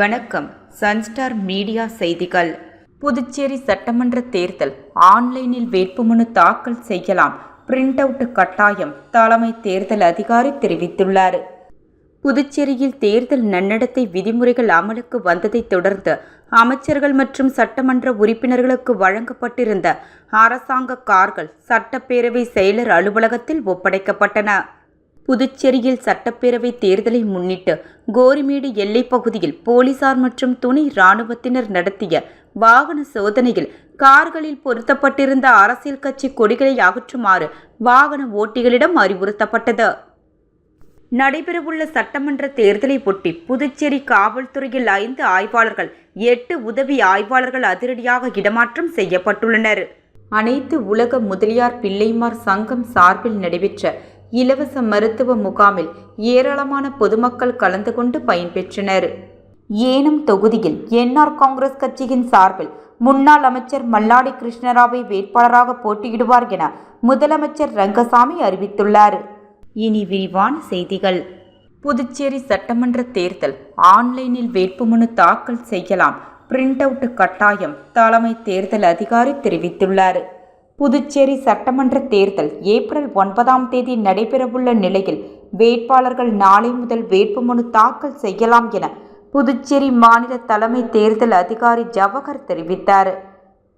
வணக்கம். Sunstar media செய்திகள். புதுச்சேரி சட்டமன்ற தேர்தல் ஆன்லைனில் வேட்புமனு தாக்கல் செய்யலாம். பிரிண்ட் அவுட் கட்டாயம். தலைமை தேர்தல் அதிகாரி தெரிவித்துள்ளார். புதுச்சேரியில் தேர்தல் நன்னடத்தை விதிமுறைகள் அமலுக்கு வந்ததைத் தொடர்ந்து அமைச்சர்கள் மற்றும் சட்டமன்ற உறுப்பினர்களுக்கு வழங்கப்பட்டிருந்த அரசாங்க கார்கள் சட்டப்பேரவை செயலர் அலுவலகத்தில் ஒப்படைக்கப்பட்டன. புதுச்சேரியில் சட்டப்பேரவை தேர்தலை முன்னிட்டு கோரிமேடு எல்லைப் பகுதியில் போலீசார் மற்றும் துணை ராணுவத்தினர் நடத்திய வாகன சோதனையில் கார்களில் பொருத்தப்பட்டிருந்த அரசியல் கட்சி கொடிகளை அகற்றுமாறு வாகன ஓட்டிகளிடம் அறிவுறுத்தப்பட்டது. நடைபெறவுள்ள சட்டமன்ற தேர்தலை ஒட்டி புதுச்சேரி காவல்துறையில் 5 ஆய்வாளர்கள் 8 உதவி ஆய்வாளர்கள் அதிரடியாக இடமாற்றம் செய்யப்பட்டுள்ளனர். அனைத்து உலக முதலியார் பிள்ளைமார் சங்கம் சார்பில் நடைபெற்ற இலவச மருத்துவ முகாமில் ஏராளமான பொதுமக்கள் கலந்து கொண்டு பயன்பெற்றனர். ஏனம் தொகுதியில் என்ஆர் காங்கிரஸ் கட்சியின் சார்பில் முன்னாள் அமைச்சர் மல்லாடி கிருஷ்ணராவை வேட்பாளராக போட்டியிடுவார் என முதலமைச்சர் ரங்கசாமி அறிவித்துள்ளார். இனி விரிவான செய்திகள். புதுச்சேரி சட்டமன்ற தேர்தல் ஆன்லைனில் வேட்புமனு தாக்கல் செய்யலாம். பிரிண்ட் அவுட் கட்டாயம். தலைமை தேர்தல் அதிகாரி தெரிவித்துள்ளார். புதுச்சேரி சட்டமன்ற தேர்தல் ஏப்ரல் 9ஆம் தேதி நடைபெறவுள்ள நிலையில் வேட்பாளர்கள் நாளை முதல் வேட்புமனு தாக்கல் செய்யலாம் என புதுச்சேரி மாநில தலைமை தேர்தல் அதிகாரி ஜவஹர் தெரிவித்தார்.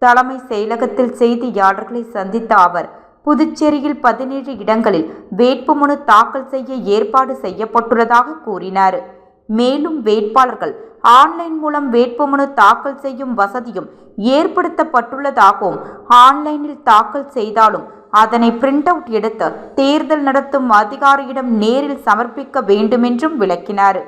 தலைமை செயலகத்தில் செய்தியாளர்களை சந்தித்த அவர், புதுச்சேரியில் 17 இடங்களில் வேட்புமனு தாக்கல் செய்ய ஏற்பாடு செய்யப்பட்டுள்ளதாக கூறினார். மேலும் வேட்பாளர்கள் ஆன்லைன் மூலம் வேட்புமனு தாக்கல் செய்யும் வசதியும் ஏற்படுத்தப்பட்டுள்ளதாகவும், ஆன்லைனில் தாக்கல் செய்தாலும் அதனை பிரிண்ட் அவுட் எடுத்து தேர்தல் நடத்தும் அதிகாரியிடம் நேரில் சமர்ப்பிக்க வேண்டுமென்றும் விளக்கினார்.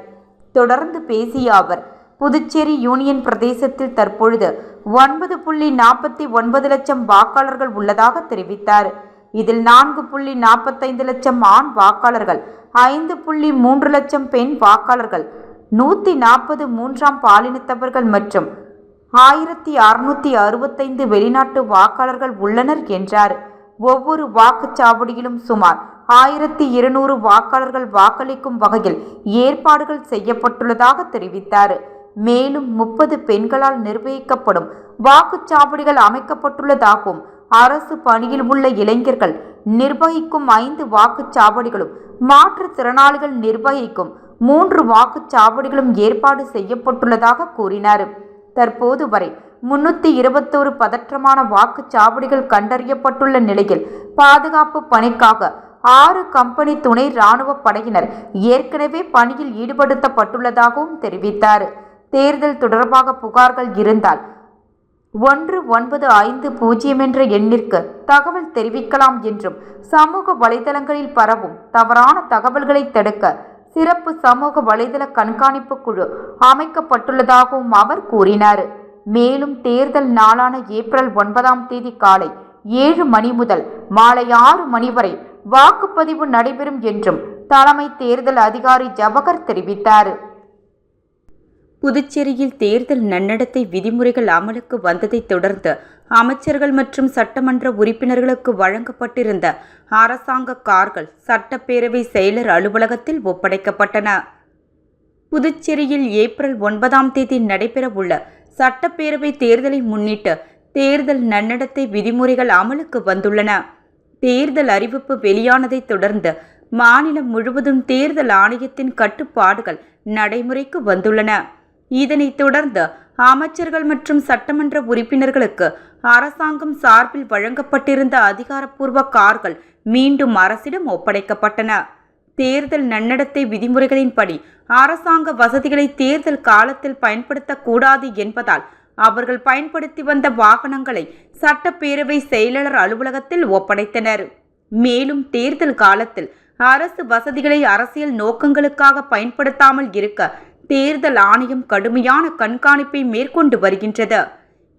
தொடர்ந்து பேசிய அவர், புதுச்சேரி யூனியன் பிரதேசத்தில் தற்பொழுது 9.49 லட்சம் வாக்காளர்கள் உள்ளதாக தெரிவித்தார். இதில் 4.45 லட்சம் ஆண் வாக்காளர்கள், 5.3 லட்சம் பெண் வாக்காளர்கள், 140 மூன்றாம் பாலினத்தவர்கள் மற்றும் 1665 வெளிநாட்டு வாக்காளர்கள் உள்ளனர் என்றார். ஒவ்வொரு வாக்குச்சாவடியிலும் சுமார் 1200 வாக்காளர்கள் வாக்களிக்கும் வகையில் ஏற்பாடுகள் செய்யப்பட்டுள்ளதாக தெரிவித்தார். மேலும் 30 பெண்களால் நிர்வகிக்கப்படும் வாக்குச்சாவடிகள் அமைக்கப்பட்டுள்ளதாகவும், அரசு பணியில் உள்ள இளைஞர்கள் நிர்வகிக்கும் 5 வாக்குச்சாவடிகளும், மாற்றுத்திறனாளிகள் நிர்வகிக்கும் 3 வாக்குச்சாவடிகளும் ஏற்பாடு செய்யப்பட்டுள்ளதாக கூறினார். தற்போது வரை 321 பதற்றமான வாக்குச்சாவடிகள் கண்டறியப்பட்டுள்ள நிலையில் பாதுகாப்பு பணிக்காக 6 கம்பெனி துணை ராணுவ படையினர் ஏற்கனவே பணியில் ஈடுபடுத்தப்பட்டுள்ளதாகவும் தெரிவித்தார். தேர்தல் தொடர்பாக புகார்கள் இருந்தால் 1950 என்ற எண்ணிற்கு தகவல் தெரிவிக்கலாம் என்றும், சமூக வலைதளங்களில் பரவும் தவறான தகவல்களை தடுக்க சிறப்பு சமூக வலைதள கண்காணிப்பு குழு அமைக்கப்பட்டுள்ளதாகவும் அவர் கூறினார். மேலும் தேர்தல் நாளான ஏப்ரல் 9ஆம் தேதி காலை 7 மணி முதல் மாலை 6 மணி வரை வாக்குப்பதிவு நடைபெறும் என்றும் தலைமை தேர்தல் அதிகாரி ஜவஹர் தெரிவித்தார். புதுச்சேரியில் தேர்தல் நன்னடத்தை விதிமுறைகள் அமலுக்கு வந்ததைத் தொடர்ந்து அமைச்சர்கள் மற்றும் சட்டமன்ற உறுப்பினர்களுக்கு வழங்கப்பட்டிருந்த அரசாங்க கார்கள் சட்டப்பேரவை செயலர் அலுவலகத்தில் ஒப்படைக்கப்பட்டன. புதுச்சேரியில் ஏப்ரல் 9ஆம் தேதி நடைபெறவுள்ள சட்டப்பேரவை தேர்தலை முன்னிட்டு தேர்தல் நன்னடத்தை விதிமுறைகள் அமலுக்கு வந்துள்ளன. தேர்தல் அறிவிப்பு வெளியானதைத் தொடர்ந்து மாநிலம் முழுவதும் தேர்தல் ஆணையத்தின் கட்டுப்பாடுகள் நடைமுறைக்கு வந்துள்ளன. இதனைத் தொடர்ந்து அமைச்சர்கள் மற்றும் சட்டமன்ற உறுப்பினர்களுக்கு அரசாங்கம் சார்பில் வழங்கப்பட்டிருந்த அதிகாரப்பூர்வ கார்கள் மீண்டும் அரசிடம் ஒப்படைக்கப்பட்டன. தேர்தல் நன்னடத்தை விதிமுறைகளின்படி அரசாங்க வசதிகளை தேர்தல் காலத்தில் பயன்படுத்தக்கூடாது என்பதால் அவர்கள் பயன்படுத்தி வந்த வாகனங்களை சட்டப்பேரவை செயலாளர் அலுவலகத்தில் ஒப்படைத்தனர். மேலும் தேர்தல் காலத்தில் அரசு வசதிகளை அரசியல் நோக்கங்களுக்காக பயன்படுத்தாமல் இருக்க தேர்தல் ஆணையம் கடுமையான கண்காணிப்பை மேற்கொண்டு வருகின்றது.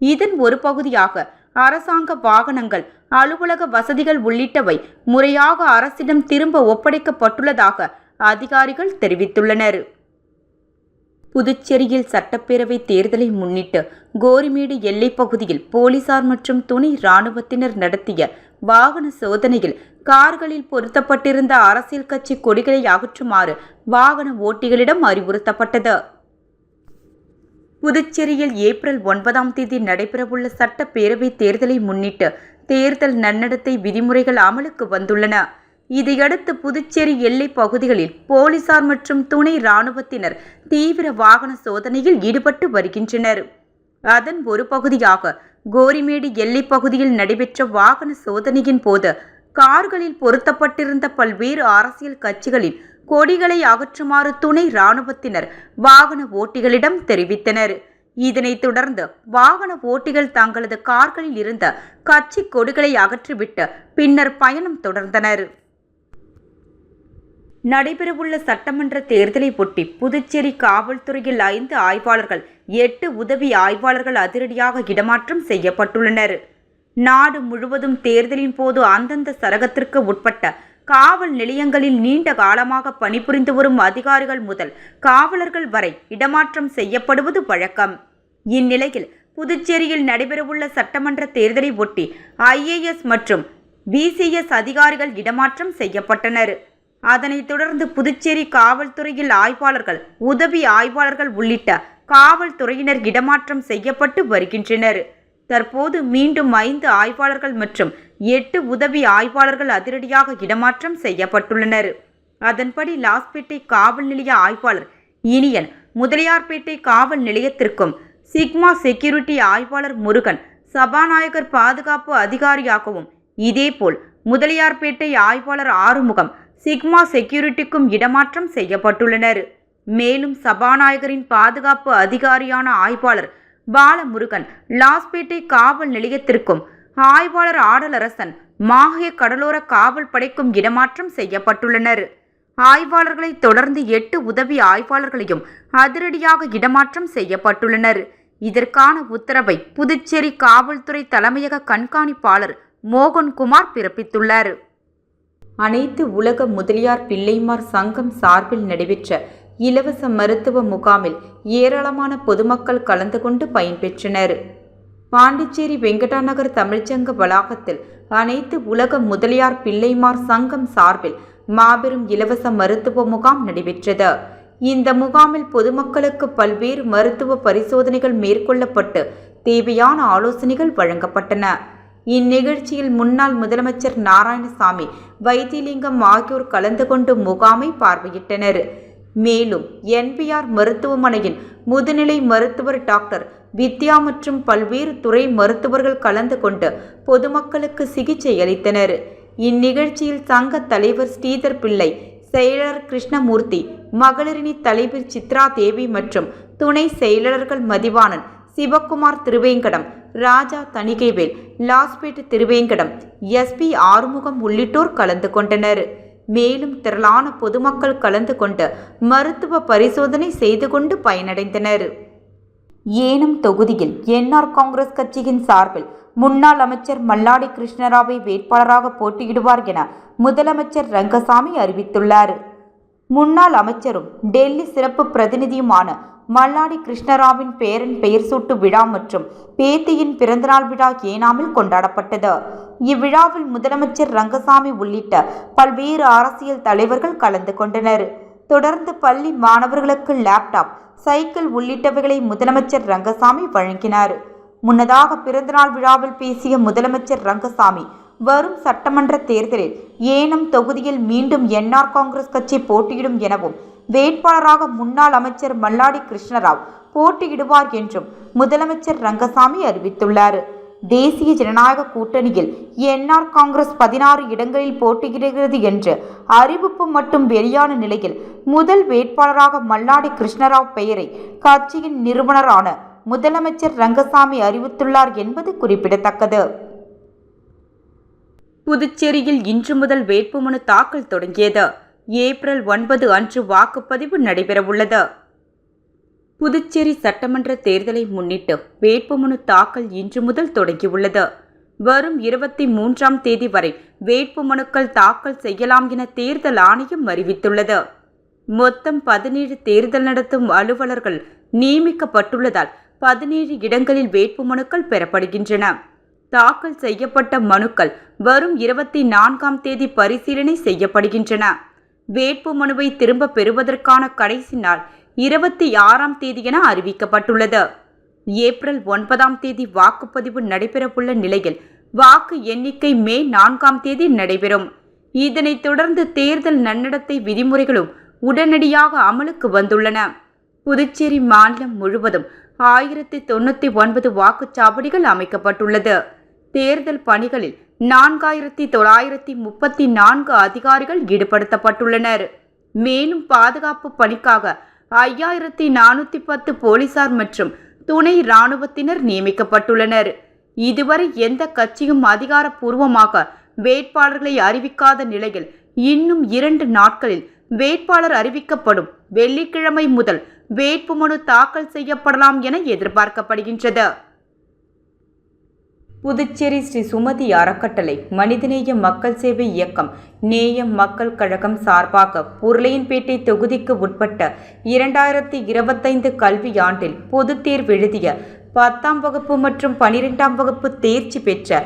இதன் ஒரு பகுதியாக அரசாங்க வாகனங்கள், அலுவலக வசதிகள் உள்ளிட்டவை முறையாக அரசிடம் திரும்ப ஒப்படைக்கப்பட்டுள்ளதாக அதிகாரிகள் தெரிவித்துள்ளனர். புதுச்சேரியில் சட்டப்பேரவை தேர்தலை முன்னிட்டு கோரிமேடு எல்லைப் பகுதியில் போலீசார் மற்றும் துணை ராணுவத்தினர் நடத்திய வாகன சோதனையில் கார்களில் பொருத்தப்பட்டிருந்த அரசியல் கட்சி கொடிகளை அகற்றுமாறு வாகன ஓட்டிகளிடம் அறிவுறுத்தப்பட்டது. புதுச்சேரியில் ஏப்ரல் 9ஆம் தேதி நடைபெறவுள்ள சட்டப்பேரவை தேர்தலை முன்னிட்டு தேர்தல் நன்னடத்தை விதிமுறைகள் அமலுக்கு வந்துள்ளன. இதையடுத்து புதுச்சேரி எல்லைப் பகுதிகளில் போலீசார் மற்றும் துணை ராணுவத்தினர் தீவிர வாகன சோதனையில் ஈடுபட்டு வருகின்றனர். அதன் ஒரு பகுதியாக கோரிமேடு எல்லைப் பகுதியில் நடைபெற்ற வாகன சோதனையின் போது கார்களில் பொருத்தப்பட்டிருந்த பல்வேறு அரசியல் கட்சிகளின் கொடிகளை அகற்றுமாறு துணை ராணுவத்தினர் வாகன ஓட்டிகளிடம் தெரிவித்தனர். இதனைத் தொடர்ந்து வாகன ஓட்டிகள் தங்களது கார்களில் இருந்த கட்சி கொடிகளை அகற்றிவிட்டு பின்னர் பயணம் தொடர்ந்தனர். நடைபெறவுள்ள சட்டமன்ற தேர்தலை ஒட்டி புதுச்சேரி காவல்துறையில் 5 ஆய்வாளர்கள் 8 உதவி ஆய்வாளர்கள் அதிரடியாக இடமாற்றம் செய்யப்பட்டுள்ளனர். நாடு முழுவதும் தேர்தலின் போது அந்தந்த சரகத்திற்கு உட்பட்ட காவல் நிலையங்களில் நீண்ட காலமாக பணிபுரிந்து வரும் அதிகாரிகள் முதல் காவலர்கள் வரை இடமாற்றம் செய்யப்படுவது வழக்கம். இந்நிலையில் புதுச்சேரியில் நடைபெறவுள்ள சட்டமன்ற தேர்தலை ஒட்டி IAS மற்றும் BCS அதிகாரிகள் இடமாற்றம் செய்யப்பட்டனர். அதனைத் தொடர்ந்து புதுச்சேரி காவல்துறையில் ஆய்வாளர்கள், உதவி ஆய்வாளர்கள் உள்ளிட்ட காவல்துறையினர் இடமாற்றம் செய்யப்பட்டு வருகின்றனர். தற்போது மீண்டும் 5 ஆய்வாளர்கள் மற்றும் 8 உதவி ஆய்வாளர்கள் அதிரடியாக இடமாற்றம் செய்யப்பட்டுள்ளனர். அதன்படி லாஸ்பேட்டை காவல் நிலைய ஆய்வாளர் இனியன் முதலியார்பேட்டை காவல் நிலையத்திற்கும், சிக்மா செக்யூரிட்டி ஆய்வாளர் முருகன் சபாநாயகர் பாதுகாப்பு அதிகாரியாகவும், இதேபோல் முதலியார்பேட்டை ஆய்வாளர் ஆறுமுகம் சிக்மா செக்யூரிட்டிக்கும் இடமாற்றம் செய்யப்பட்டுள்ளனர். மேலும் சபாநாயகரின் பாதுகாப்பு அதிகாரியான ஆய்வாளர் பாலமுருகன் லாஸ்பேட்டை காவல் நிலையத்திற்கும், ஆய்வாளர் ஆடலரசன் மாஹே கடலோர காவல் படைக்கும் இடமாற்றம் செய்யப்பட்டுள்ளனர். ஆய்வாளர்களை தொடர்ந்து 8 உதவி ஆய்வாளர்களையும் அதிரடியாக இடமாற்றம் செய்யப்பட்டுள்ளனர். இதற்கான உத்தரவை புதுச்சேரி காவல்துறை தலைமையக கண்காணிப்பாளர் மோகன்குமார் பிறப்பித்துள்ளார். அனைத்து உலக முதலியார் பிள்ளைமார் சங்கம் சார்பில் நடைபெற்ற இலவச மருத்துவ முகாமில் ஏராளமான பொதுமக்கள் கலந்து கொண்டு பயன்பெற்றனர். பாண்டிச்சேரி வெங்கடாநகர் தமிழ்ச்சங்க வளாகத்தில் அனைத்து உலக முதலியார் பிள்ளைமார் சங்கம் சார்பில் மாபெரும் இலவச மருத்துவ முகாம் நடைபெற்றது. இந்த முகாமில் பொதுமக்களுக்கு பல்வேறு மருத்துவ பரிசோதனைகள் மேற்கொள்ளப்பட்டு தேவையான ஆலோசனைகள் வழங்கப்பட்டன. இந்நிகழ்ச்சியில் முன்னாள் முதலமைச்சர் நாராயணசாமி, வைத்திலிங்கம் ஆகியோர் கலந்து கொண்டு முகாமை பார்வையிட்டனர். மேலும் NBR மருத்துவமனையின் முதுநிலை மருத்துவர் டாக்டர் வித்யா மற்றும் பல்வேறு துறை மருத்துவர்கள் கலந்து கொண்டு பொதுமக்களுக்கு சிகிச்சை அளித்தனர். இந்நிகழ்ச்சியில் சங்க தலைவர் ஸ்ரீதர் பிள்ளை, செயலர் கிருஷ்ணமூர்த்தி, மகளிரணி தலைவர் சித்ரா தேவி மற்றும் துணை செயலாளர்கள் மதிவாணன், சிவக்குமார் திருவேங்கடம், ராஜா தணிகைவேல், லாஸ்பேட் திருவேங்கடம், SP ஆறுமுகம் உள்ளிட்டோர் கலந்து கொண்டனர். மேலும் திரளான பொதுமக்கள் கலந்து கொண்டு மருத்துவ பரிசோதனை செய்து கொண்டு பயனடைந்தனர். ஏனம் தொகுதியில் NR காங்கிரஸ் கட்சியின் சார்பில் முன்னாள் அமைச்சர் மல்லாடி கிருஷ்ணராவை வேட்பாளராக போட்டியிடுவார் என முதலமைச்சர் ரங்கசாமி அறிவித்துள்ளார். முன்னாள் அமைச்சரும் டெல்லி சிறப்பு பிரதிநிதியுமான மல்லாடி கிருஷ்ணராவின் பேரன் பெயர் சூட்டு விழா மற்றும் பேத்தியின் பிறந்தநாள் விழா ஏனாமில் கொண்டாடப்பட்டது. இவ்விழாவில் முதலமைச்சர் ரங்கசாமி உள்ளிட்ட பல்வேறு அரசியல் தலைவர்கள் கலந்து கொண்டனர். தொடர்ந்து பள்ளி மாணவர்களுக்கு லேப்டாப், சைக்கிள் உள்ளிட்டவைகளை முதலமைச்சர் ரங்கசாமி வழங்கினார். முன்னதாக பிறந்தநாள் விழாவில் பேசிய முதலமைச்சர் ரங்கசாமி, வரும் சட்டமன்ற தேர்தலில் ஏனம் தொகுதியில் மீண்டும் NR காங்கிரஸ் கட்சி போட்டியிடும் எனவும், வேட்பாளராக முன்னாள் அமைச்சர் மல்லாடி கிருஷ்ணராவ் போட்டியிடுவார் என்றும் முதலமைச்சர் ரங்கசாமி அறிவித்துள்ளார். தேசிய ஜனநாயக கூட்டணியில் NR காங்கிரஸ் 16 இடங்களில் போட்டியிடுகிறது என்று அறிவிப்பு மட்டும் வெளியான நிலையில் முதல் வேட்பாளராக மல்லாடி கிருஷ்ணராவ் பெயரை கட்சியின் நிறுவனரான முதலமைச்சர் ரங்கசாமி அறிவித்துள்ளார் என்பது குறிப்பிடத்தக்கது. புதுச்சேரியில் இன்று முதல் வேட்புமனு தாக்கல் தொடங்கியது. ஏப்ரல் 9 அன்று வாக்குப்பதிவு நடைபெறவுள்ளது. புதுச்சேரி சட்டமன்ற தேர்தலை முன்னிட்டு வேட்புமனு தாக்கல் இன்று முதல் தொடங்கியுள்ளது. வரும் 23ஆம் தேதி வரை வேட்புமனுக்கள் தாக்கல் செய்யலாம் என தேர்தல் ஆணையம் அறிவித்துள்ளது. மொத்தம் 17 தேர்தல் நடத்தும் அலுவலர்கள் நியமிக்கப்பட்டுள்ளதால் 17 இடங்களில் வேட்புமனுக்கள் பெறப்படுகின்றன. தாக்கல் செய்யப்பட்ட மனுக்கள் வரும் 24ஆம் தேதி பரிசீலனை செய்யப்படுகின்றன. வேட்புமனுவை திரும்ப பெறுவதற்கான கடைசி நாள் 26ஆம் தேதி என அறிவிக்கப்பட்டுள்ளது. ஏப்ரல் 9ஆம் தேதி வாக்குப்பதிவு நடைபெறவுள்ள நிலையில் வாக்கு எண்ணிக்கை மே 4ஆம் தேதி நடைபெறும். இதனைத் தொடர்ந்து தேர்தல் நன்னடத்தை விதிமுறைகளும் உடனடியாக அமலுக்கு வந்துள்ளன. புதுச்சேரி மாநிலம் முழுவதும் 1099 வாக்குச்சாவடிகள் அமைக்கப்பட்டுள்ளது. தேர்தல் பணிகளில் 4934 அதிகாரிகள் ஈடுபடுத்தப்பட்டுள்ளனர். மேலும் பாதுகாப்பு பணிக்காக 5410 போலீசார் மற்றும் துணை இராணுவத்தினர் நியமிக்கப்பட்டுள்ளனர். இதுவரை எந்த கட்சியும் அதிகாரப்பூர்வமாக வேட்பாளர்களை அறிவிக்காத நிலையில் இன்னும் 2 நாட்களில் வேட்பாளர் அறிவிக்கப்படும். வெள்ளிக்கிழமை முதல் வேட்புமனு தாக்கல் செய்யப்படலாம் என எதிர்பார்க்கப்படுகின்றது. புதுச்சேரி ஸ்ரீ சுமதி அறக்கட்டளை, மனிதநேய மக்கள் சேவை இயக்கம், நேயம் மக்கள் கழகம் சார்பாக உருளையன்பேட்டை தொகுதிக்கு உட்பட்ட 2025 கல்வியாண்டில் பொதுத் தேர்வு எழுதிய 10ஆம் வகுப்பு மற்றும் 12ஆம் வகுப்பு தேர்ச்சி பெற்ற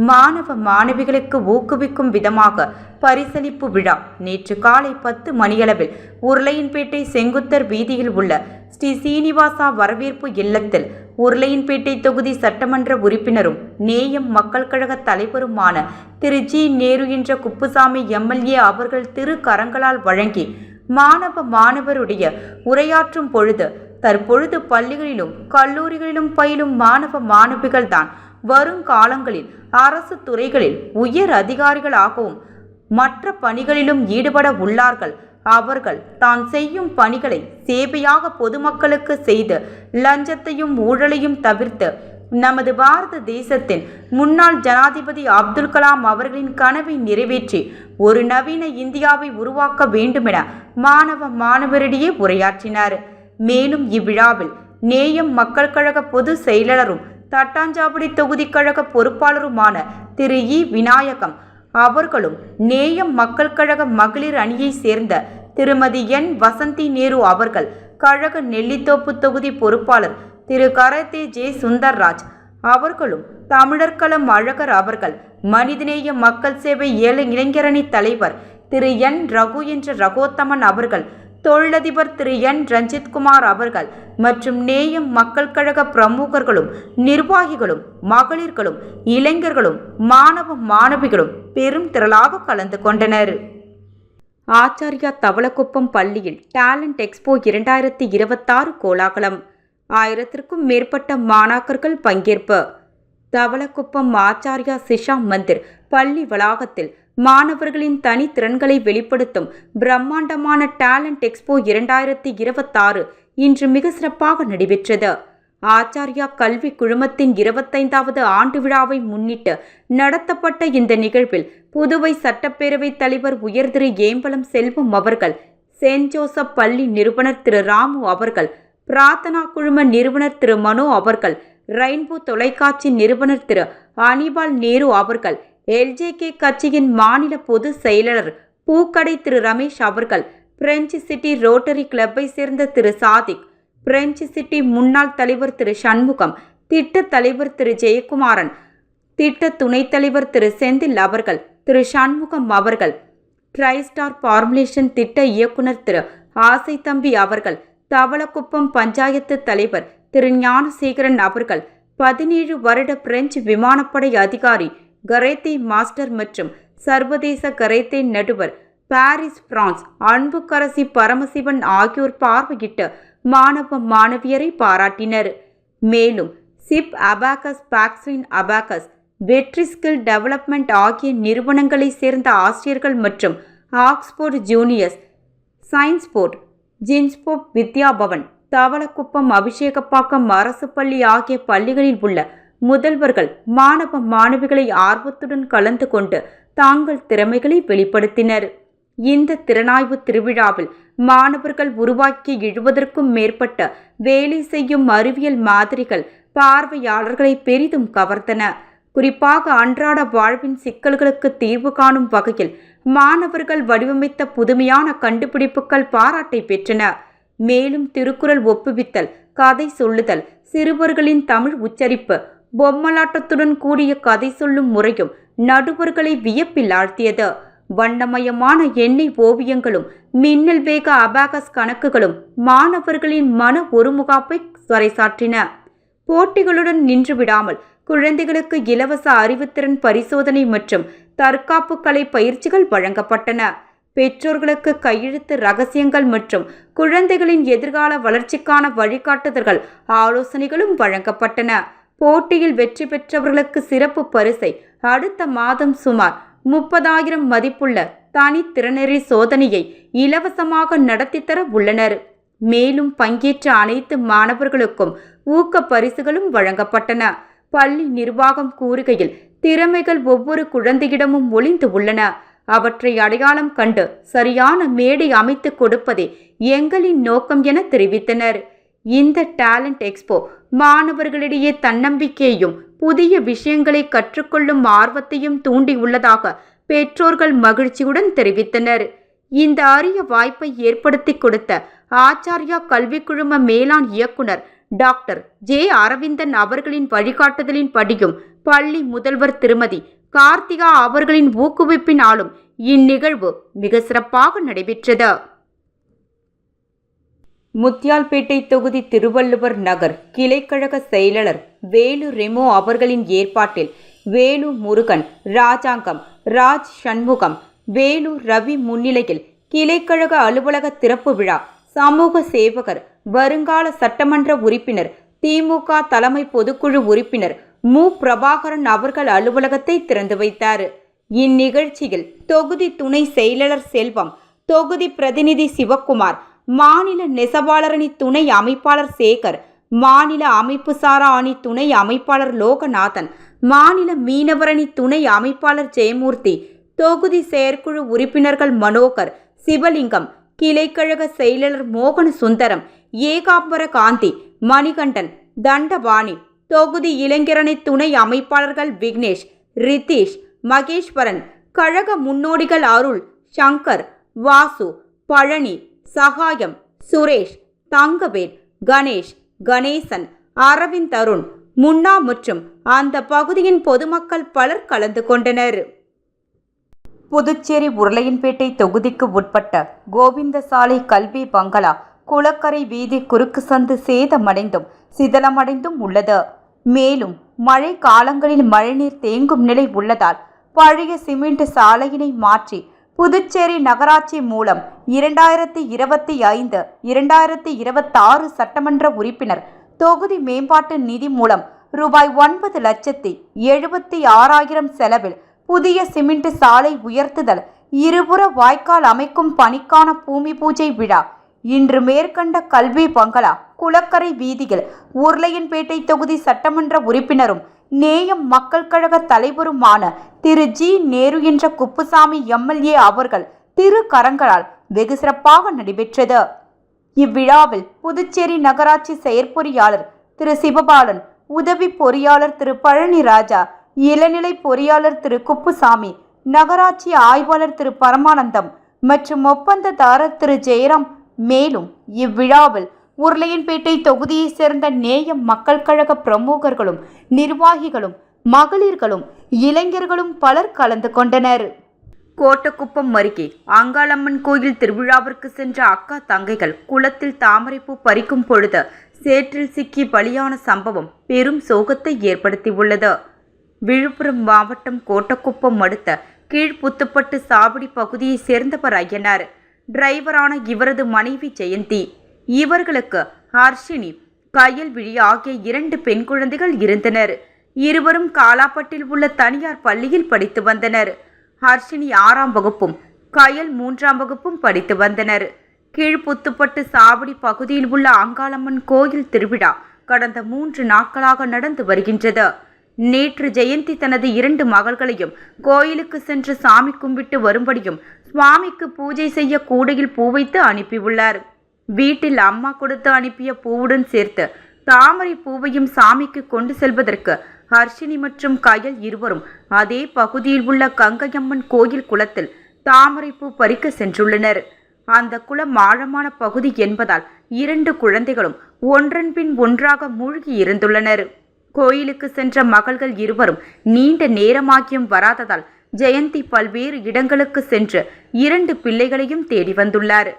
மாணவ மாணவிகளுக்கு ஊக்குவிக்கும் விதமாக பரிசளிப்பு விழா நேற்று காலை 10 மணியளவில் உருளையன்பேட்டை செங்குத்தர் வீதியில் உள்ள ஸ்ரீ சீனிவாசா வரவேற்பு இல்லத்தில் உருளையன்பேட்டை தொகுதி சட்டமன்ற உறுப்பினரும் நேயம் மக்கள் கழக தலைவருமான திரு ஜி. நேரு என்ற குப்புசாமி எம்எல்ஏ அவர்கள் திரு கரங்களால் வழங்கி மாணவ மாணவருடைய உரையாற்றும் பொழுது, தற்பொழுது பள்ளிகளிலும் கல்லூரிகளிலும் பயிலும் மாணவ மாணவிகள்தான் வருங்காலங்களில் அரசு துறைகளில் உயர் அதிகாரிகளாகவும் மற்ற பணிகளிலும் ஈடுபட உள்ளார்கள். அவர்கள் தான் செய்யும் பணிகளை சேவையாக பொதுமக்களுக்கு செய்து லஞ்சத்தையும் ஊழலையும் தவிர்த்து நமது பாரத தேசத்தின் முன்னாள் ஜனாதிபதி அப்துல் கலாம் அவர்களின் கனவை நிறைவேற்றி ஒரு நவீன இந்தியாவை உருவாக்க வேண்டுமென மாணவ மாணவரிடையே உரையாற்றினார். மேலும் இவ்விழாவில் நேயம் மக்கள் கழக பொதுச் செயலாளரும் தட்டாஞ்சாவடி தொகுதி கழக பொறுப்பாளருமான திரு இ. விநாயகம் அவர்களும், நேயம் மக்கள் கழக மகளிர் அணியை சேர்ந்த திருமதி என். வசந்தி நேரு அவர்கள், கழக நெல்லித்தோப்பு தொகுதி பொறுப்பாளர் திரு கரத்தே ஜே. சுந்தர்ராஜ் அவர்களும், தமிழர் களம் அழகர் அவர்கள், மனிதநேய மக்கள் சேவை இளைஞரணி தலைவர் திரு என். ரகு என்ற ரகோத்தமன் அவர்கள், தொழிலதிபர் திரு என். ரஞ்சித்குமார் அவர்கள் மற்றும் நேயம் மக்கள் கழக பிரமுகர்களும் நிர்வாகிகளும் மகளிர்களும் இளைஞர்களும் மாணவ மாணவிகளும் பெரும் திரளாக கலந்து கொண்டனர். ஆச்சாரியா தவளக்குப்பம் பள்ளியில் டேலண்ட் எக்ஸ்போ 2026 கோலாகலம். 1000க்கும் மேற்பட்ட மாணாக்கர்கள் பங்கேற்பு. தவளக்குப்பம் ஆச்சாரியா சிஷா மந்திர் பள்ளி வளாகத்தில் மாணவர்களின் தனித்திறன்களை வெளிப்படுத்தும் பிரம்மாண்டமான டேலண்ட் எக்ஸ்போ 2026 இன்று மிக சிறப்பாக நடைபெற்றது. ஆச்சாரியா கல்வி குழுமத்தின் 25வது ஆண்டு விழாவை முன்னிட்டு நடத்தப்பட்ட இந்த நிகழ்வில் புதுவை சட்டப்பேரவை தலைவர் உயர் திரு ஏம்பலம் செல்வம் அவர்கள், செயின்ட் ஜோசப் பள்ளி நிறுவனர் திரு ராமு அவர்கள், பிரார்த்தனா குழும நிறுவனர் திரு மனோ அவர்கள், ரெயின்போ தொலைக்காட்சி நிறுவனர் திரு அனிபால் நேரு அவர்கள், எல்ஜேகே கட்சியின் மாநில பொதுச் செயலாளர் பூக்கடை திரு ரமேஷ் அவர்கள், பிரெஞ்சு சிட்டி ரோட்டரி கிளப்பை சேர்ந்த திரு சாதிக், பிரெஞ்சு சிட்டி முன்னாள் தலைவர் திரு சண்முகம், திட்ட தலைவர் திரு ஜெயக்குமாரன், திட்ட துணைத் தலைவர் திரு செந்தில் அவர்கள், திரு சண்முகம் அவர்கள், ட்ரைஸ்டார் ஃபார்முலேஷன் திட்ட இயக்குனர் திரு ஆசை தம்பி அவர்கள், தவளக்குப்பம் பஞ்சாயத்து தலைவர் திரு ஞானசேகரன் அவர்கள், 17 வருட பிரெஞ்சு விமானப்படை அதிகாரி கரேத்தே மாஸ்டர் மற்றும் சர்வதேச கரேத்தே நடுவர் பாரிஸ் பிரான்ஸ் அன்புக்கரசி பரமசிவன் ஆகியோர் பார்வையிட்டு மாணவ மாணவியரை பாராட்டினர். மேலும் சிப் அபாகஸ், பாக்ஸ்லின் அபாகஸ், வெற்றி ஸ்கில் டெவலப்மெண்ட் ஆகிய நிறுவனங்களை சேர்ந்த ஆசிரியர்கள் மற்றும் ஆக்ஸ்போர்ட் ஜூனியர்ஸ், சயின்ஸ்போர்ட், ஜின்ஸ்போர்ட், வித்யாபவன், தவளக்குப்பம், அபிஷேகப்பாக்கம் அரசு பள்ளி ஆகிய பள்ளிகளில் உள்ள முதல்வர்கள் மாணவ மாணவிகளை ஆர்வத்துடன் கலந்து கொண்டு தாங்கள் திறமைகளை வெளிப்படுத்தினர். இந்த திறனாய்வு திருவிழாவில் மாணவர்கள் உருவாக்கிய 70க்கும் மேற்பட்ட வேலை செய்யும் அறிவியல் மாதிரிகள் பார்வையாளர்களை பெரிதும் கவர்ந்தன. குறிப்பாக அன்றாட வாழ்வின் சிக்கல்களுக்கு தீர்வு காணும் வகையில் மாணவர்கள் வடிவமைத்த புதுமையான கண்டுபிடிப்புகள் பாராட்டை பெற்றன. மேலும் திருக்குறள் ஒப்புவித்தல், கதை சொல்லுதல், சிறுவர்களின் தமிழ் உச்சரிப்பு, பொம்மலாட்டத்துடன் கூடிய கதை சொல்லும் முறையும் நடுவர்களை வியப்பில் ஆழ்த்தியது. வண்ணமயமான எண்ணெய் ஓவியங்களும் மின்னல் வேக அபாகஸ் கணக்குகளும் மாணவர்களின் மன ஒருமுகாப்பை பறைசாற்றின. போட்டிகளுடன் நின்று விடாமல் குழந்தைகளுக்கு இலவச அறிவுத்திறன் பரிசோதனை மற்றும் தற்காப்பு கலை பயிற்சிகள் வழங்கப்பட்டன. பெற்றோர்களுக்கு கையெழுத்து ரகசியங்கள் மற்றும் குழந்தைகளின் எதிர்கால வளர்ச்சிக்கான வழிகாட்டுதல்கள் ஆலோசனைகளும் வழங்கப்பட்டன. போட்டியில் வெற்றி பெற்றவர்களுக்கு சிறப்பு பரிசை அடுத்த மாதம் சுமார் 30,000 மதிப்புள்ள தனித்திறனறி சோதனையை இலவசமாக நடத்தித்தர உள்ளனர். மேலும் பங்கேற்ற அனைத்து மாணவர்களுக்கும் ஊக்க பரிசுகளும் வழங்கப்பட்டன. பள்ளி நிர்வாகம் கூறுகையில், திறமைகள் ஒவ்வொரு குழந்தையிடமும் ஒளிந்து உள்ளன. அவற்றை அடையாளம் கண்டு சரியான மேடை அமைத்து கொடுப்பதே எங்களின் நோக்கம் என தெரிவித்தனர். இந்த டேலண்ட் எக்ஸ்போ மாணவர்களிடையே தன்னம்பிக்கையையும் புதிய விஷயங்களை கற்றுக்கொள்ளும் ஆர்வத்தையும் தூண்டியுள்ளதாக பெற்றோர்கள் மகிழ்ச்சியுடன் தெரிவித்தனர். இந்த அரிய வாய்ப்பை ஏற்படுத்தி கொடுத்த ஆச்சார்யா கல்வி குழும மேலாண் இயக்குனர் டாக்டர் ஜே அரவிந்தன் அவர்களின் வழிகாட்டுதலின் படியும் பள்ளி முதல்வர் திருமதி கார்த்திகா அவர்களின் ஊக்குவிப்பினாலும் இந்நிகழ்வு மிக சிறப்பாக நடைபெற்றது. முத்தியால்பேட்டை தொகுதி திருவள்ளுவர் நகர் கிளைக்கழக செயலாளர் வேலு ரெமோ அவர்களின் ஏற்பாட்டில் வேலு முருகன், ராஜாங்கம், ராஜ் சண்முகம், வேலு ரவி முன்னிலையில் கிளைக்கழக அலுவலக திறப்பு விழா சமூக சேவகர், வருங்கால சட்டமன்ற உறுப்பினர், திமுக தலைமை பொதுக்குழு உறுப்பினர் மு பிரபாகரன் அவர்கள் அலுவலகத்தை திறந்து வைத்தார். இந்நிகழ்ச்சியில் தொகுதி துணை செயலாளர் செல்வம், தொகுதி பிரதிநிதி சிவக்குமார், மாநில நெசவாளர் அணி துணை அமைப்பாளர் சேகர், மாநில அமைப்பு சாரா அணி துணை அமைப்பாளர் லோகநாதன், மாநில மீனவர் அணி துணை அமைப்பாளர் ஜெயமூர்த்தி, தொகுதி செயற்குழு உறுப்பினர்கள் மனோகர், சிவலிங்கம், கிளைக்கழக செயலாளர் மோகன சுந்தரம், ஏகாம்பர காந்தி, மணிகண்டன், தண்டபாணி, தொகுதி இளைஞரணி துணை அமைப்பாளர்கள் விக்னேஷ், ரிதீஷ், மகேஸ்வரன், கழக முன்னோடிகள் அருள், சங்கர், வாசு, பழனி, சகாயம், சுரேஷ், தங்கவேல், கணேஷ், கணேசன், அரவிந்த், அருண், முன்னா மற்றும் அந்த பகுதியின் பொதுமக்கள் பலர் கலந்து கொண்டனர். புதுச்சேரி உருளையன்பேட்டை தொகுதிக்கு உட்பட்ட கோவிந்தசாலை கல்வி பங்களா குளக்கரை வீதி குறுக்கு சந்து சேதமடைந்தும் சிதலமடைந்தும் உள்ளது. மேலும் மழை காலங்களில் மழைநீர் தேங்கும் நிலை உள்ளதால் பழைய சிமெண்ட் சாலையினை மாற்றி புதுச்சேரி நகராட்சி மூலம் 2025-2026 சட்டமன்ற உறுப்பினர் தொகுதி மேம்பாட்டு நிதி மூலம் ரூபாய் 9,76,000 செலவில் புதிய சிமெண்ட் சாலை உயர்த்துதல், இருபுற வாய்க்கால் அமைக்கும் பணிக்கான பூமி பூஜை விழா இன்று மேற்கண்ட கல்வி பங்களா குளக்கரை வீதியில் உருளையன்பேட்டை தொகுதி சட்டமன்ற உறுப்பினரும் நேயம் மக்கள் கழக தலைவருமான திரு ஜி நேரு என்ற குப்புசாமி எம்எல்ஏ அவர்கள் திரு கரங்களால் வெகு சிறப்பாக நடைபெற்றது. இவ்விழாவில் புதுச்சேரி நகராட்சி செயற்பொறியாளர் திரு சிவபாலன், உதவி பொறியாளர் திரு பழனி ராஜா, இளநிலை பொறியாளர் திரு குப்புசாமி, நகராட்சி ஆய்வாளர் திரு பரமானந்தம் மற்றும் ஒப்பந்ததாரர் திரு ஜெயராம். மேலும் இவ்விழாவில் உருளையன்பேட்டை தொகுதியைச் சேர்ந்த நேயம் மக்கள் கழக பிரமுகர்களும் நிர்வாகிகளும் மகளிர்களும் இளைஞர்களும் பலர் கலந்து கொண்டனர். கோட்டக்குப்பம் அருகே அங்காளம்மன் கோயில் திருவிழாவிற்கு சென்ற அக்கா தங்கைகள் குளத்தில் தாமரைப்பூ பறிக்கும் பொழுது சேற்றில் சிக்கி பலியான சம்பவம் பெரும் சோகத்தை ஏற்படுத்தியுள்ளது. விழுப்புரம் மாவட்டம் கோட்டக்குப்பம் அடுத்த கீழ்புத்துப்பட்டு சாவடி பகுதியைச் சேர்ந்தவர் ஐயனார். டிரைவரான இவரது மனைவி ஜெயந்தி. இவர்களுக்கு ஹர்ஷினி, கயல்விழி ஆகிய 2 பெண் குழந்தைகள் இருந்தனர். இருவரும் காலாப்பட்டில் உள்ள தனியார் பள்ளியில் படித்து வந்தனர். ஹர்ஷினி 6ஆம் வகுப்பும் கயல் 3ஆம் வகுப்பும் படித்து வந்தனர். கீழ்புத்துப்பட்டு சாவடி பகுதியில் உள்ள அங்காளம்மன் கோயில் திருவிழா கடந்த 3 நாட்களாக நடந்து வருகின்றது. நேற்று ஜெயந்தி தனது 2 மகள்களையும் கோயிலுக்கு சென்று சாமி கும்பிட்டு வரும்படியும் சுவாமிக்கு பூஜை செய்ய கூடையில் பூ வைத்து அனுப்பியுள்ளார். வீட்டில் அம்மா கொடுத்து அனுப்பிய பூவுடன் சேர்த்து தாமரை பூவையும் சாமிக்கு கொண்டு செல்வதற்கு ஹர்ஷினி மற்றும் கயல் இருவரும் அதே பகுதியில் உள்ள கங்கையம்மன் கோயில் குளத்தில் தாமரை பூ பறிக்க சென்றுள்ளனர். அந்த குளம் ஆழமான பகுதி என்பதால் 2 குழந்தைகளும் ஒன்றன் பின் ஒன்றாக மூழ்கி இருந்துள்ளனர். கோயிலுக்கு சென்ற மகள்கள் இருவரும் நீண்ட நேரமாகியும் வராததால் ஜெயந்தி பல்வேறு இடங்களுக்கு சென்று 2 பிள்ளைகளையும் தேடி வந்துள்ளார்.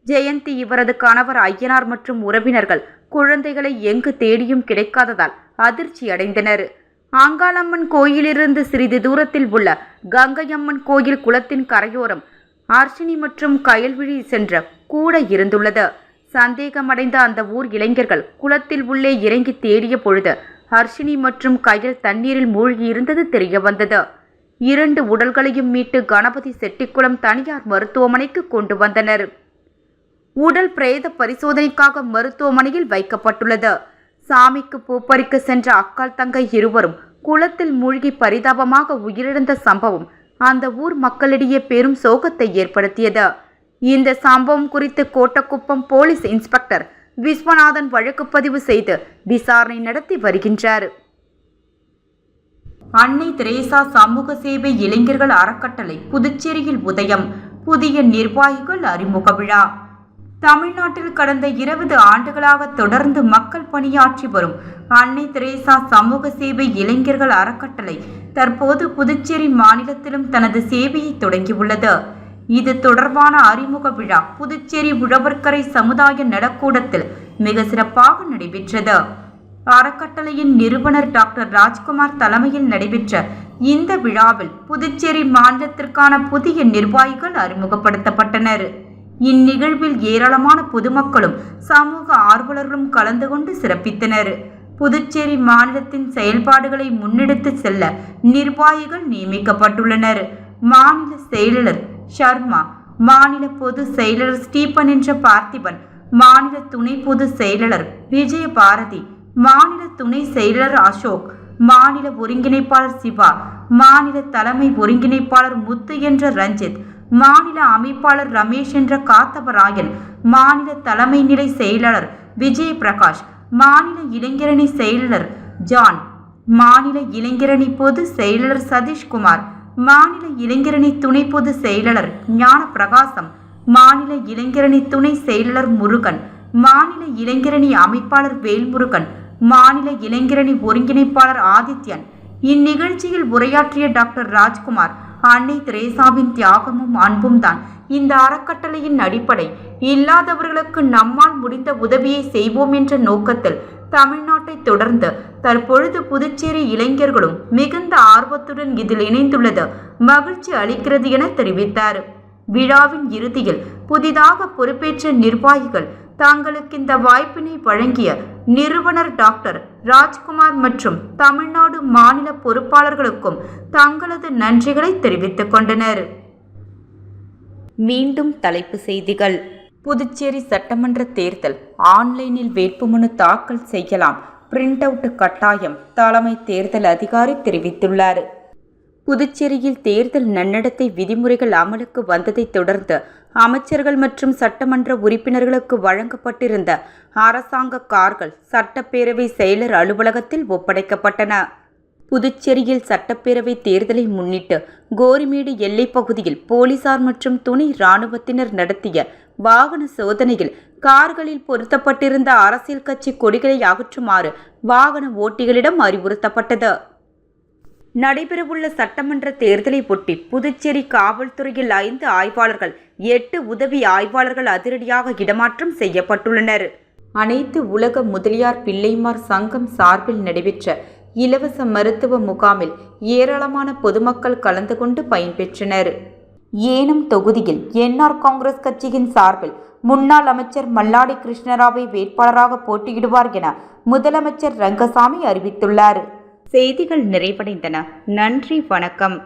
ஜெயந்தி, இவரது கணவர் ஐயனார் மற்றும் உறவினர்கள் குழந்தைகளை எங்கு தேடியும் கிடைக்காததால் அதிர்ச்சி அடைந்தனர். ஆங்காளம்மன் கோயிலிருந்து சிறிது தூரத்தில் உள்ள கங்கையம்மன் கோயில் குளத்தின் கரையோரம் அர்ஷினி மற்றும் கயல்விழி சென்ற கூடை இருந்துள்ளது. சந்தேகமடைந்த அந்த ஊர் இளைஞர்கள் குளத்தில் உள்ளே இறங்கி தேடிய பொழுது அர்ஷினி மற்றும் கயல் தண்ணீரில் மூழ்கி இருந்தது தெரிய வந்தது. 2 உடல்களையும் மீட்டு கணபதி செட்டிக்குளம் தனியார் மருத்துவமனைக்கு கொண்டு வந்தனர். உடல் பிரேத பரிசோதனைக்காக மருத்துவமனையில் வைக்கப்பட்டுள்ளது. சாமிக்கு பூப்பறிக்க சென்ற அக்கால் தங்கை இருவரும் குளத்தில் மூழ்கி பரிதாபமாக உயிரிழந்த சம்பவம் அந்த ஊர் மக்களிடையே பெரும் சோகத்தை ஏற்படுத்தியது. இந்த சம்பவம் குறித்து கோட்டக்குப்பம் போலீஸ் இன்ஸ்பெக்டர் விஸ்வநாதன் வழக்கு பதிவு செய்து விசாரணை நடத்தி வருகின்றார். அன்னை தெரேசா சமூக சேவை இளைஞர்கள் அறக்கட்டளை புதுச்சேரியில் உதயம். புதிய நிர்வாகிகள் அறிமுக விழா. தமிழ்நாட்டில் கடந்த 20 ஆண்டுகளாக தொடர்ந்து மக்கள் பணியாற்றி வரும் அன்னை தெரேசா சமூக சேவை இளைஞர்கள் அறக்கட்டளை தற்போது புதுச்சேரி மாநிலத்திலும் தனது சேவையை தொடங்கியுள்ளது. இது தொடர்பான அறிமுக விழா புதுச்சேரி உழவர்கரை சமுதாய நலக்கூடத்தில் மிக சிறப்பாக நடைபெற்றது. அறக்கட்டளையின் நிறுவனர் டாக்டர் ராஜ்குமார் தலைமையில் நடைபெற்ற இந்த விழாவில் புதுச்சேரி மாநிலத்திற்கான புதிய நிர்வாகிகள் அறிமுகப்படுத்தப்பட்டனர். இந்நிகழ்வில் ஏராளமான பொதுமக்களும் சமூக ஆர்வலர்களும் கலந்து கொண்டு சிறப்பித்தனர். புதுச்சேரி மாநிலத்தின் செயல்பாடுகளை முன்னெடுத்து செல்ல நிர்வாகிகள் நியமிக்கப்பட்டுள்ளனர். மாநில செயலாளர் ஷர்மா, மாநில பொது செயலாளர் ஸ்டீபன் என்ற பார்த்திபன், மாநில துணை பொது செயலாளர் விஜய பாரதி, மாநில துணை செயலாளர் அசோக், மாநில ஒருங்கிணைப்பாளர் சிவா, மாநில தலைமை ஒருங்கிணைப்பாளர் முத்து என்ற ரஞ்சித், மாநில அமைப்பாளர் ரமேஷ் என்ற காத்தவராயன், மாநில தலைமை நிலை செயலாளர் விஜய் பிரகாஷ், மாநில இளைஞரணி செயலாளர் ஜான், மாநில இளைஞரணி பொது செயலாளர் சதீஷ்குமார், மாநில இளைஞரணி துணை பொது செயலாளர் ஞான பிரகாசம், மாநில இளைஞரணி துணை செயலாளர் முருகன், மாநில இளைஞரணி அமைப்பாளர் வேல்முருகன், மாநில இளைஞரணி ஒருங்கிணைப்பாளர் ஆதித்யன். இந்நிகழ்ச்சியில் உரையாற்றிய டாக்டர் ராஜ்குமார், அன்னை தெரேசாவின் தியாகமும் அன்பும் தான் இந்த அறக்கட்டளையின் அடிப்படை. இல்லாதவர்களுக்கு நம்மால் முடிந்த உதவியை செய்வோம் என்ற நோக்கத்தில் தமிழ்நாட்டை தொடர்ந்து தற்பொழுது புதுச்சேரி இளைஞர்களும் மிகுந்த ஆர்வத்துடன் இதில் இணைந்துள்ளது மகிழ்ச்சி அளிக்கிறது என தெரிவித்தார். விழாவின் இறுதியில் புதிதாக பொறுப்பேற்ற நிர்வாகிகள் தங்களுக்கு இந்த வாய்ப்பினை வழங்கிய நிறுவனர் டாக்டர் ராஜ்குமார் மற்றும் தமிழ்நாடு மாநில பொறுப்பாளர்களுக்கும் தங்களது நன்றிகளை தெரிவித்துக் கொண்டனர். மீண்டும் தலைப்பு செய்திகள். புதுச்சேரி சட்டமன்ற தேர்தல் ஆன்லைனில் வேட்புமனு தாக்கல் செய்யலாம். பிரிண்ட் அவுட் கட்டாயம், தலைமை தேர்தல் அதிகாரி தெரிவித்துள்ளார். புதுச்சேரியில் தேர்தல் நன்னடத்தை விதிமுறைகள் அமலுக்கு வந்ததை தொடர்ந்து அமைச்சர்கள் மற்றும் சட்டமன்ற உறுப்பினர்களுக்கு வழங்கப்பட்டிருந்த அரசாங்க கார்கள் சட்டப்பேரவை செயலர் அலுவலகத்தில் ஒப்படைக்கப்பட்டன. புதுச்சேரியில் சட்டப்பேரவை தேர்தலை முன்னிட்டு கோரிமேடு எல்லைப் பகுதியில் போலீசார் மற்றும் துணை இராணுவத்தினர் நடத்திய வாகன சோதனையில் கார்களில் பொருத்தப்பட்டிருந்த அரசியல் கட்சி கொடிகளை அகற்றுமாறு வாகன ஓட்டிகளிடம் அறிவுறுத்தப்பட்டது. நடைபெறவுள்ள சட்டமன்ற தேர்தலை ஒட்டி புதுச்சேரி காவல்துறையில் 5 ஆய்வாளர்கள், 8 உதவி ஆய்வாளர்கள் அதிரடியாக இடமாற்றம் செய்யப்பட்டுள்ளனர். அனைத்து உலக முதலியார் பிள்ளைமார் சங்கம் சார்பில் நடைபெற்ற இலவச மருத்துவ முகாமில் ஏராளமான பொதுமக்கள் கலந்து கொண்டு பயன்பெற்றனர். ஏனம் தொகுதியில் என்ஆர் காங்கிரஸ் கட்சியின் சார்பில் முன்னாள் அமைச்சர் மல்லாடி கிருஷ்ணராவை வேட்பாளராக போட்டியிடுவார் என முதலமைச்சர் ரங்கசாமி அறிவித்துள்ளார். செய்திகள் நிறைவடைந்தன. நன்றி, வணக்கம்.